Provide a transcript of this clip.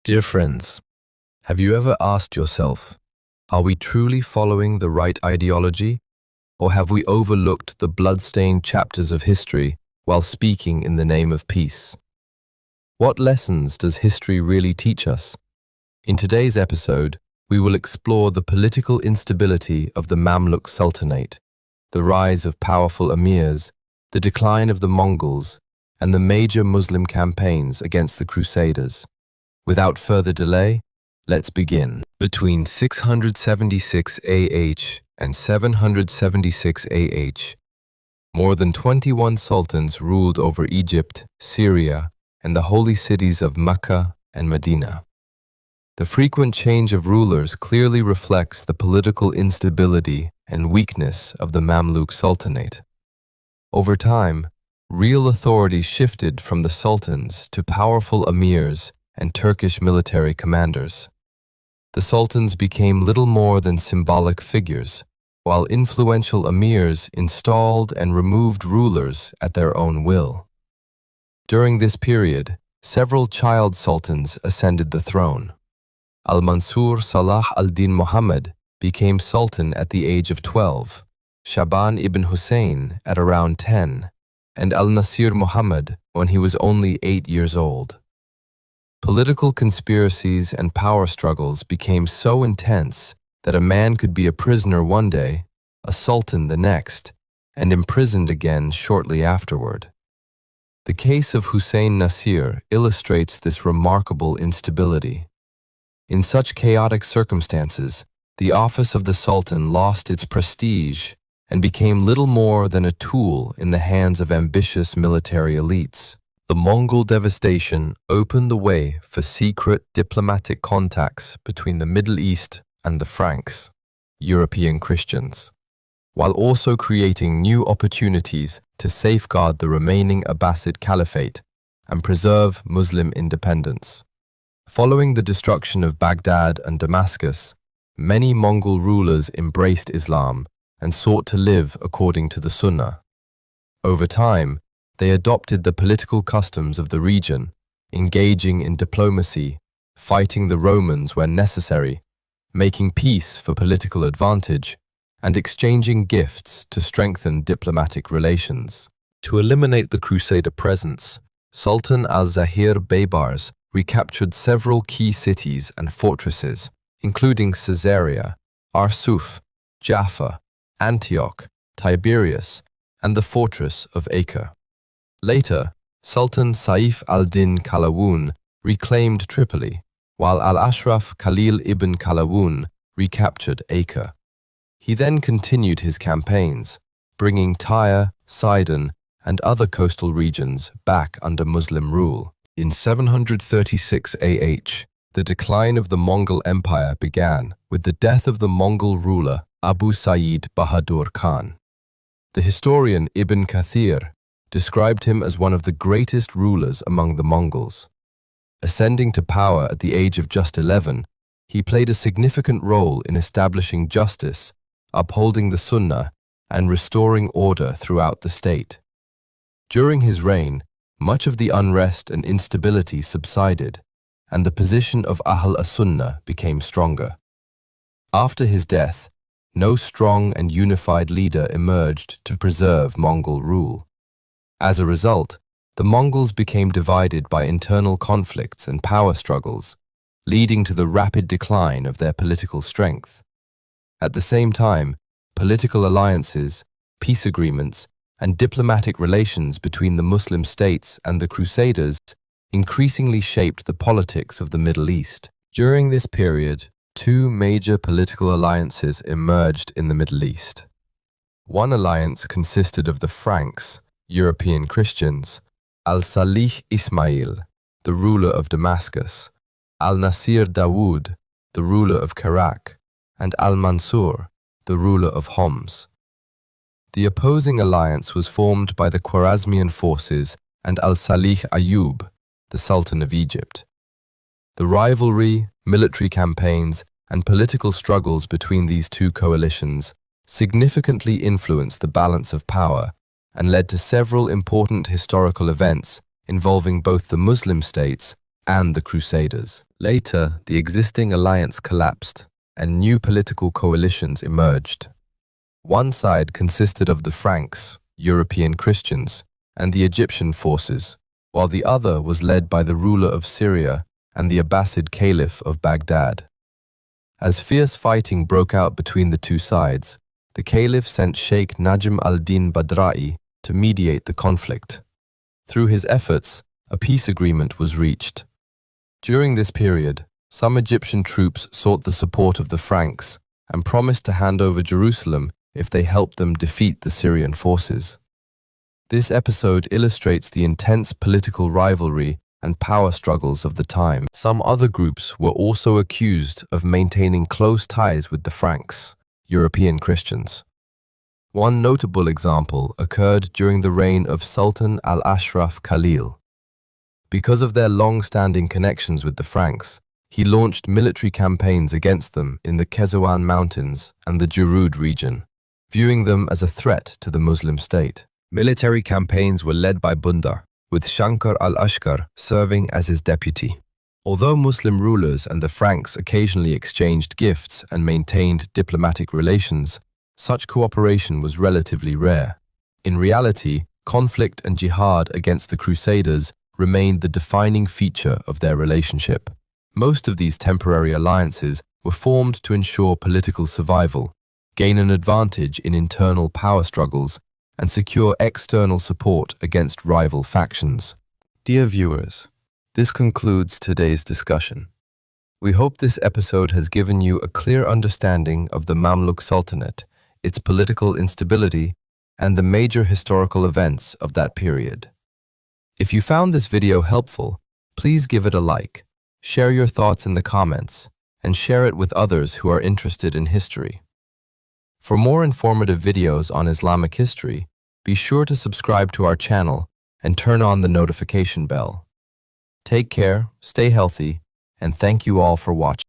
Dear friends, have you ever asked yourself, are we truly following the right ideology, or have we overlooked the blood-stained chapters of history while speaking in the name of peace? What lessons does history really teach us? In today's episode, we will explore the political instability of the Mamluk Sultanate, the rise of powerful amirs, the decline of the Mongols, and the major Muslim campaigns against the Crusaders. Without further delay, let's begin. Between 676 AH and 776 AH, more than 21 sultans ruled over Egypt, Syria, and the holy cities of Mecca and Medina. The frequent change of rulers clearly reflects the political instability and weakness of the Mamluk Sultanate. Over time, real authority shifted from the sultans to powerful amirs and Turkish military commanders. The sultans became little more than symbolic figures, while influential amirs installed and removed rulers at their own will. During this period, several child sultans ascended the throne. Al-Mansur Salah al-Din Muhammad became sultan at the age of 12, Shaban ibn Hussein at around 10, and Al-Nasir Muhammad when he was only 8 years old. Political conspiracies and power struggles became so intense that a man could be a prisoner one day, a sultan the next, and imprisoned again shortly afterward. The case of Hussein Nasir illustrates this remarkable instability. In such chaotic circumstances, the office of the sultan lost its prestige and became little more than a tool in the hands of ambitious military elites. The Mongol devastation opened the way for secret diplomatic contacts between the Middle East and the Franks, European Christians, while also creating new opportunities to safeguard the remaining Abbasid Caliphate and preserve Muslim independence. Following the destruction of Baghdad and Damascus, many Mongol rulers embraced Islam and sought to live according to the Sunnah. Over time, they adopted the political customs of the region, engaging in diplomacy, fighting the Romans when necessary, making peace for political advantage, and exchanging gifts to strengthen diplomatic relations. To eliminate the Crusader presence, Sultan Al-Zahir Baybars recaptured several key cities and fortresses, including Caesarea, Arsuf, Jaffa, Antioch, Tiberias, and the fortress of Acre. Later, Sultan Saif al-Din Qalawun reclaimed Tripoli, while Al-Ashraf Khalil ibn Qalawun recaptured Acre. He then continued his campaigns, bringing Tyre, Sidon, and other coastal regions back under Muslim rule. In 736 AH, the decline of the Mongol Empire began with the death of the Mongol ruler Abu Sa'id Bahadur Khan. The historian Ibn Kathir described him as one of the greatest rulers among the Mongols. Ascending to power at the age of just 11, he played a significant role in establishing justice, upholding the Sunnah, and restoring order throughout the state. During his reign, much of the unrest and instability subsided, and the position of Ahl as-Sunnah became stronger. After his death, no strong and unified leader emerged to preserve Mongol rule. As a result, the Mongols became divided by internal conflicts and power struggles, leading to the rapid decline of their political strength. At the same time, political alliances, peace agreements, and diplomatic relations between the Muslim states and the Crusaders increasingly shaped the politics of the Middle East. During this period, two major political alliances emerged in the Middle East. One alliance consisted of the Franks, European Christians, Al-Salih Ismail, the ruler of Damascus, Al-Nasir Dawood, the ruler of Karak, and Al-Mansur, the ruler of Homs. The opposing alliance was formed by the Khwarezmian forces and Al-Salih Ayyub, the Sultan of Egypt. The rivalry, military campaigns, and political struggles between these two coalitions significantly influenced the balance of power and led to several important historical events involving both the Muslim states and the Crusaders. Later, the existing alliance collapsed, and new political coalitions emerged. One side consisted of the Franks, European Christians, and the Egyptian forces, while the other was led by the ruler of Syria and the Abbasid Caliph of Baghdad. As fierce fighting broke out between the two sides, the Caliph sent Sheikh Najm al-Din Badra'i to mediate the conflict. Through his efforts, a peace agreement was reached. During this period, some Egyptian troops sought the support of the Franks and promised to hand over Jerusalem if they helped them defeat the Syrian forces. This episode illustrates the intense political rivalry and power struggles of the time. Some other groups were also accused of maintaining close ties with the Franks, European Christians. One notable example occurred during the reign of Sultan Al-Ashraf Khalil. Because of their long-standing connections with the Franks, he launched military campaigns against them in the Kezawan Mountains and the Jurud region, viewing them as a threat to the Muslim state. Military campaigns were led by Bundar, with Shankar al-Ashkar serving as his deputy. Although Muslim rulers and the Franks occasionally exchanged gifts and maintained diplomatic relations, such cooperation was relatively rare. In reality, conflict and jihad against the Crusaders remained the defining feature of their relationship. Most of these temporary alliances were formed to ensure political survival, gain an advantage in internal power struggles, and secure external support against rival factions. Dear viewers, this concludes today's discussion. We hope this episode has given you a clear understanding of the Mamluk Sultanate, its political instability, and the major historical events of that period. If you found this video helpful, please give it a like, share your thoughts in the comments, and share it with others who are interested in history. For more informative videos on Islamic history, be sure to subscribe to our channel and turn on the notification bell. Take care, stay healthy, and thank you all for watching.